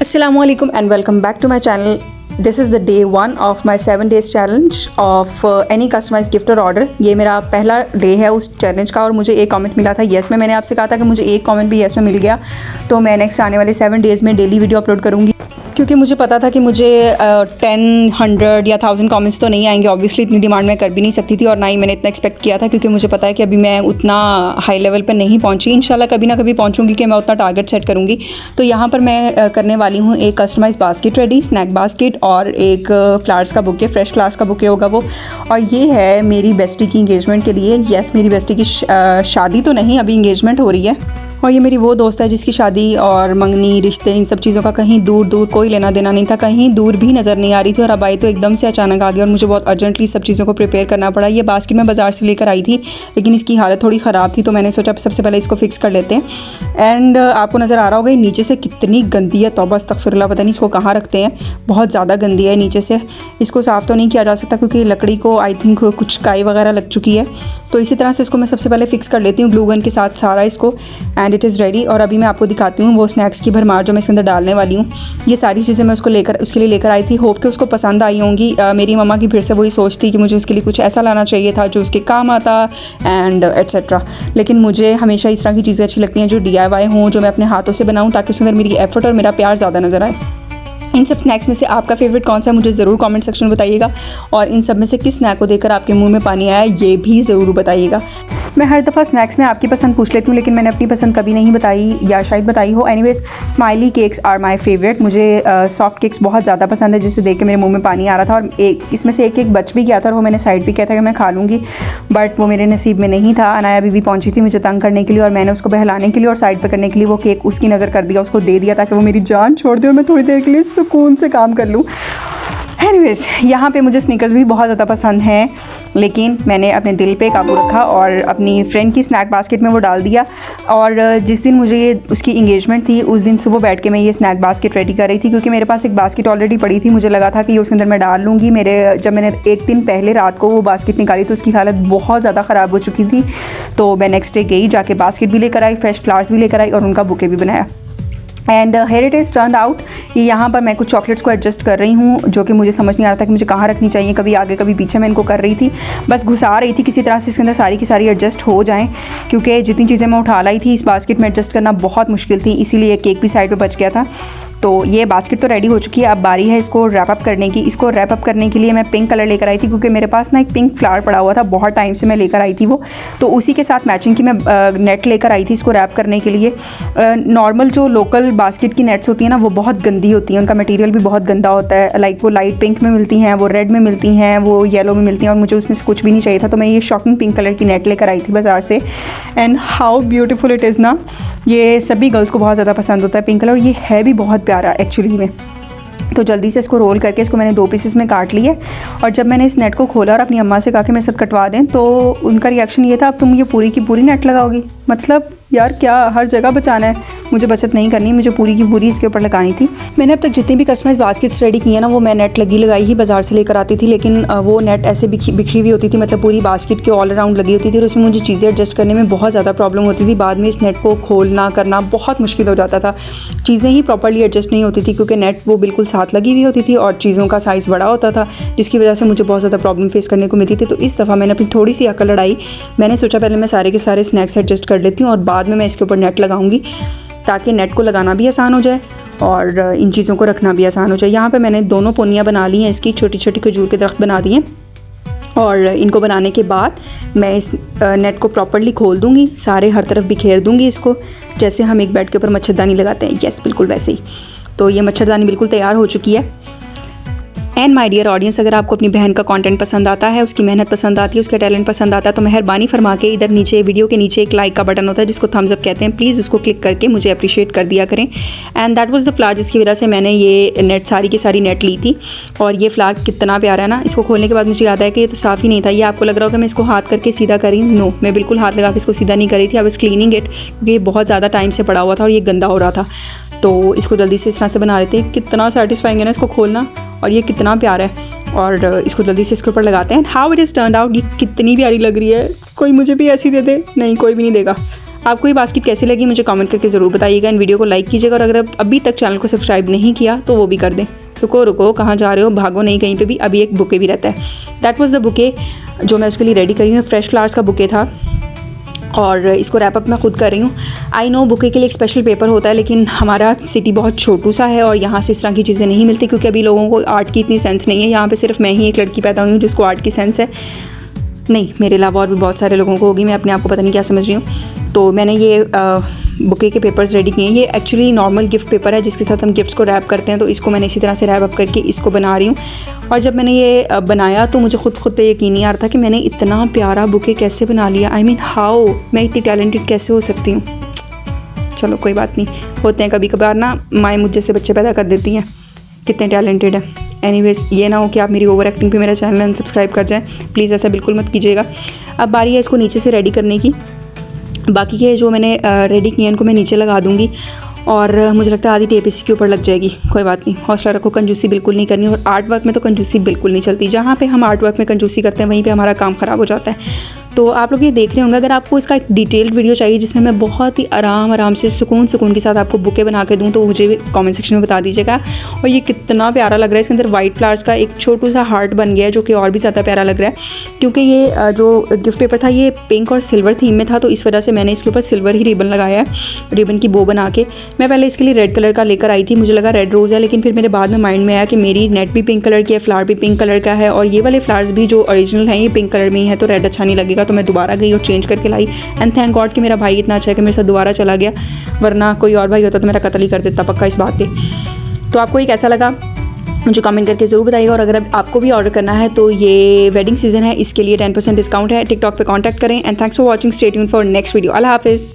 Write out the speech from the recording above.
Assalamualaikum and welcome back to my channel. This is the day 1 of my 7 days challenge of any customized gift or order. ये मेरा पहला day है उस challenge का और मुझे एक कमेंट मिला था येस में। मैंने आपसे कहा था कि मुझे एक कमेंट भी येस में मिल गया तो मैं नेक्स्ट आने वाले 7 डेज़ में डेली वीडियो अपलोड करूँगी, क्योंकि मुझे पता था कि मुझे 10, 100 या 1000 कमेंट्स तो नहीं आएंगे। ऑब्वियसली इतनी डिमांड मैं कर भी नहीं सकती थी और ना ही मैंने इतना एक्सपेक्ट किया था, क्योंकि मुझे पता है कि अभी मैं उतना हाई लेवल पे नहीं पहुंची। इंशाल्लाह कभी ना कभी पहुंचूंगी कि मैं उतना टारगेट सेट करूंगी। तो यहाँ पर मैं करने वाली हूँ एक customize basket ready, snack basket और एक फ्लावर्स का बुके, फ्रेश फ्लावर्स का बुके होगा वो। और ये है मेरी बेस्टी की इंगेजमेंट के लिए। येस, मेरी बेस्टी की शादी तो नहीं, अभी इंगेजमेंट हो रही है। और ये मेरी वो दोस्त है जिसकी शादी और मंगनी, रिश्ते, इन सब चीज़ों का कहीं दूर दूर कोई लेना देना नहीं था, कहीं दूर भी नज़र नहीं आ रही थी। और अब आई तो एकदम से अचानक आ गई और मुझे बहुत अर्जेंटली सब चीज़ों को प्रिपेयर करना पड़ा। ये बास्केट मैं बाज़ार से लेकर आई थी, लेकिन इसकी हालत थोड़ी ख़राब थी, तो मैंने सोचा सबसे पहले इसको फिक्स कर लेते हैं। एंड आपको नज़र आ रहा होगा नीचे से कितनी गंदी है, तौबा अस्तगफिरुल्लाह, पता नहीं इसको कहाँ रखते हैं, बहुत ज़्यादा गंदी है नीचे से। इसको साफ़ तो नहीं किया जा सकता क्योंकि लकड़ी को आई थिंक कुछ काई वगैरह लग चुकी है। तो इसी तरह से इसको मैं सबसे पहले फ़िक्स कर लेती हूँ ग्लू गन के साथ सारा इसको, एंड इट इज़ रेडी। और अभी मैं आपको दिखाती हूँ वो स्नैक्स की भरमार जो मैं इसके अंदर डालने वाली हूँ। ये सारी चीज़ें मैं उसके लिए लेकर आई थी। होप कि उसको पसंद आई होंगी। मेरी मम्मा की फिर से वही सोच थी कि मुझे उसके लिए कुछ ऐसा लाना चाहिए था जो उसके काम आता एंड एट्सेट्रा। लेकिन मुझे हमेशा इस तरह की चीज़ें अच्छी लगती हैं जो DIY हों, जो मैं अपने हाथों से बनाऊँ, ताकि उसके अंदर मेरी एफर्ट और मेरा प्यार ज़्यादा नज़र आए। इन सब स्नैक्स में से आपका फेवरेट कौन सा है मुझे ज़रूर कमेंट सेक्शन में बताइएगा, और इन सब में से किस स्नैक को देखकर आपके मुंह में पानी आया ये भी ज़रूर बताइएगा। मैं हर दफ़ा स्नैक्स में आपकी पसंद पूछ लेती हूँ, लेकिन मैंने अपनी पसंद कभी नहीं बताई, या शायद बताई हो। Anyways, smiley cakes are my favourite. मुझे सॉफ्ट केक्स बहुत ज़्यादा पसंद है, जिसे देख के मेरे मुँह में पानी आ रहा था। और इसमें से एक बच भी गया था और वो मैंने साइड भी किया था कि मैं खा लूँगी, बट वो मेरे नसीब में नहीं था। अनाया बीबी पहुँची थी मुझे तंग करने के लिए, और मैंने उसको बहलाने के लिए और साइड पर करने के लिए वो केक उसकी नज़र कर दिया, उसको दे दिया ताकि वो मेरी जान छोड़ दे और मैं थोड़ी देर के लिए सुकून से काम कर लूँ। एनीवेज, यहाँ पे मुझे स्नीकर्स भी बहुत ज़्यादा पसंद हैं, लेकिन मैंने अपने दिल पे काबू रखा और अपनी फ्रेंड की स्नैक बास्केट में वो डाल दिया। और जिस दिन मुझे उसकी इंगेजमेंट थी उस दिन सुबह बैठ के मैं ये स्नैक बास्केट रेडी कर रही थी, क्योंकि मेरे पास एक बास्केट ऑलरेडी पड़ी थी। मुझे लगा था कि ये उसके अंदर मैं डाल लूँगी। जब मैंने एक दिन पहले रात को वो बास्केट निकाली तो उसकी हालत बहुत ज़्यादा ख़राब हो चुकी थी। तो मैं नेक्स्ट डे गई, जाके बास्केट भी लेकर आई, फ्रेश फ्लावर्स भी लेकर आई और उनका बुके भी बनाया। And here it is turn out. ये यहाँ पर मैं कुछ चॉकलेट्स को एडजस्ट कर रही हूँ, जो कि मुझे समझ नहीं आ रहा था कि मुझे कहाँ रखनी चाहिए। कभी आगे कभी पीछे मैं इनको कर रही थी, बस घुसा रही थी किसी तरह से इसके अंदर सारी की सारी एडजस्ट हो जाएं, क्योंकि जितनी चीज़ें मैं उठा लाई थी इस बास्केट में एडजस्ट करना बहुत मुश्किल थी। इसीलिए केक भी साइड पर बच गया था। तो ये बास्केट तो रेडी हो चुकी है, अब बारी है इसको रैप अप करने की। इसको रैप अप करने के लिए मैं पिंक कलर लेकर आई थी, क्योंकि मेरे पास ना एक पिंक फ्लावर पड़ा हुआ था, बहुत टाइम से मैं लेकर आई थी वो, तो उसी के साथ मैचिंग की मैं नेट लेकर आई थी इसको रैप करने के लिए। नॉर्मल जो लोकल बास्केट की नेट्स होती हैं ना वो बहुत गंदी होती हैं, उनका मटेरियल भी बहुत गंदा होता है। लाइक वो लाइट पिंक में मिलती हैं, वो रेड में मिलती हैं, वो येलो में मिलती हैं, और मुझे उसमें से कुछ भी नहीं चाहिए था। तो मैं ये शॉकिंग पिंक कलर की नेट लेकर आई थी बाज़ार से, and how beautiful it is ना। ये सभी गर्ल्स को बहुत ज़्यादा पसंद होता है पिंक कलर, और ये है भी बहुत प्यारा एक्चुअली में। तो जल्दी से इसको रोल करके इसको मैंने 2 पीसेस में काट लिए। और जब मैंने इस नेट को खोला और अपनी अम्मा से कहा कि मेरे साथ कटवा दें, तो उनका रिएक्शन ये था, अब तुम ये पूरी की पूरी नेट लगाओगी? मतलब यार क्या हर जगह बचाना है? मुझे बचत नहीं करनी, मुझे पूरी की पूरी इसके ऊपर लगानी थी। मैंने अब तक जितनी भी कस्टमाइज बास्केट्स रेडी की हैं ना वो मैं नेट लगाई ही बाज़ार से लेकर आती थी, लेकिन वो नेट ऐसे बिखरी हुई होती थी, मतलब पूरी बास्केट के ऑल अराउंड लगी होती थी, और उसमें मुझे चीज़ें एडजस्ट करने में बहुत ज़्यादा प्रॉब्लम होती थी। बाद में इस नेट को खोलना करना बहुत मुश्किल हो जाता था, चीज़ें ही प्रॉपर्ली एडजस्ट नहीं होती थी, क्योंकि नेट वो बिल्कुल साथ लगी हुई होती थी और चीज़ों का साइज़ बड़ा होता था, जिसकी वजह से मुझे बहुत ज़्यादा प्रॉब्लम फेस करने को मिलती थी। तो इस दफ़ा मैंने अपनी थोड़ी सी अकल लड़ाई, मैंने सोचा पहले मैं सारे के सारे स्नैक्स एडजस्ट कर लेती हूँ और बाद में मैं इसके ऊपर नेट लगाऊंगी, ताकि नेट को लगाना भी आसान हो जाए और इन चीज़ों को रखना भी आसान हो जाए। यहाँ पे मैंने दोनों पोनियाँ बना ली हैं, इसकी छोटी छोटी खजूर के दरख्त बना दिए, और इनको बनाने के बाद मैं इस नेट को प्रॉपर्ली खोल दूँगी, सारे हर तरफ बिखेर दूँगी इसको, जैसे हम एक बेड के ऊपर मच्छरदानी लगाते हैं। यस, बिल्कुल वैसे ही। तो ये मच्छरदानी बिल्कुल तैयार हो चुकी है। एंड माय डियर ऑडियंस, अगर आपको अपनी बहन का कंटेंट पसंद आता है, उसकी मेहनत पसंद आती है, उसका टैलेंट पसंद आता है, तो मेहरबानी फरमा के इधर नीचे वीडियो के नीचे एक लाइक का बटन होता है जिसको थम्स अप कहते हैं, प्लीज़ उसको क्लिक करके मुझे अप्रिशिएट कर दिया करें। And that was the flower जिसकी वजह से मैंने ये नेट सारी की सारी नेट ली थी। और ये फ्लावर कितना प्यारा है ना। इसको खोलने के बाद मुझे याद है कि ये तो साफ़ ही नहीं था। ये आपको लग रहा होगा मैं इसको हाथ करके सीधा कर रही हूँ, नो, मैं बिल्कुल हाथ लगा के इसको सीधा नहीं कर रही थी। आई वाज क्लीनिंग इट, क्योंकि ये बहुत ज़्यादा टाइम से पड़ा हुआ था और ये गंदा हो रहा था। तो इसको जल्दी से इस तरह से बना लेते हैं। कितना सेटिस्फाइंग है ना इसको खोलना, और ये कितना प्यारा है। और इसको जल्दी से इसके ऊपर लगाते हैं। How it is turn out, ये कितनी प्यारी लग रही है। कोई मुझे भी ऐसी दे दे? नहीं, कोई भी नहीं देगा। आपको ये बास्केट कैसी लगी मुझे कमेंट करके ज़रूर बताइएगा। इन वीडियो को लाइक कीजिएगा और अगर अभी तक चैनल को सब्सक्राइब नहीं किया तो वो भी कर दें। रुको कहाँ जा रहे हो, भागो नहीं कहीं पे भी। अभी एक बुके भी रहता है। दैट वाज द बुके जो मैं उसके लिए रेडी करी हूँ। फ्रेश फ्लावर्स का बुके था और इसको रैप अप मैं खुद कर रही हूँ। आई नो बुके के लिए एक स्पेशल पेपर होता है, लेकिन हमारा सिटी बहुत छोटू सा है और यहाँ से इस तरह की चीज़ें नहीं मिलती क्योंकि अभी लोगों को आर्ट की इतनी सेंस नहीं है। यहाँ पे सिर्फ मैं ही एक लड़की पैदा हुई हूँ जिसको आर्ट की सेंस है। नहीं, मेरे अलावा और भी बहुत सारे लोगों को होगी। मैं अपने आप को पता नहीं क्या समझ रही हूँ। तो मैंने ये बुके के पेपर्स रेडी किए हैं। ये एक्चुअली नॉर्मल गिफ्ट पेपर है जिसके साथ हम गिफ्ट्स को रैप करते हैं, तो इसको मैंने इसी तरह से रैप अप करके इसको बना रही हूँ। और जब मैंने ये बनाया तो मुझे खुद पे यकीन नहीं आ रहा था कि मैंने इतना प्यारा बुके कैसे बना लिया। आई मीन हाउ, मैं इतनी टैलेंटेड कैसे हो सकती हूँ। चलो कोई बात नहीं, होते हैं कभी कभार ना, माएँ मुझ जैसे बच्चे पैदा कर देती हैं। कितने टैलेंटेड है। एनीवेज, ये ना हो कि आप मेरी ओवर एक्टिंग पे मेरा चैनल अनसब्सक्राइब कर जाएं। प्लीज़ ऐसा बिल्कुल मत कीजिएगा। अब बारी है इसको नीचे से रेडी करने की। बाकी के जो मैंने रेडी किए हैं इनको मैं नीचे लगा दूँगी और मुझे लगता है आधी टेप इसी के ऊपर लग जाएगी। कोई बात नहीं, हौसला रखो, कंजूसी बिल्कुल नहीं करनी। और आर्ट वर्क में तो कंजूसी बिल्कुल नहीं चलती। जहाँ पे हम आर्ट वर्क में कंजूसी करते हैं वहीं पे हमारा काम ख़राब हो जाता है। तो आप लोग ये देख रहे होंगे। अगर आपको इसका एक डिटेल्ड वीडियो चाहिए जिसमें मैं बहुत ही आराम से सुकून के साथ आपको बुके बना के दूँ तो मुझे कमेंट सेक्शन में बता दीजिएगा। और ये कितना प्यारा लग रहा है। इसके अंदर वाइट फ्लावर्स का एक छोटू सा हार्ट बन गया है जो कि और भी ज़्यादा प्यारा लग रहा है। क्योंकि ये जो गिफ्ट पेपर था ये पिंक और सिल्वर थीम में था, तो इस वजह से मैंने इसके ऊपर सिल्वर ही रिबन लगाया है, रिबन की बो बना के। मैं पहले इसके लिए रेड कलर का लेकर आई थी, मुझे लगा रेड रोज़ है, लेकिन फिर मेरे बाद में माइंड में आया कि मेरी नेट भी पिंक कलर की है, फ्लावर भी पिंक कलर का है और ये वाले फ्लावर्स भी जो ओरिजिनल हैं ये पिंक कलर में ही है, तो रेड अच्छा नहीं लगेगा। तो मैं दोबारा गई और चेंज करके लाई। एंड थैंक गॉड कि मेरा भाई इतना अच्छा है कि मेरे साथ दोबारा चला गया, वरना कोई और भाई होता तो मेरा कत्ल ही कर देता पक्का इस बात पे। तो आपको ये कैसा लगा मुझे कमेंट करके ज़रूर बताइएगा। और अगर आपको भी ऑर्डर करना है तो ये वेडिंग सीजन है, इसके लिए 10% डिस्काउंट है। टिकटॉक पे कांटेक्ट करें। And thanks for watching. Stay tuned for next video. Allah हाफिज़।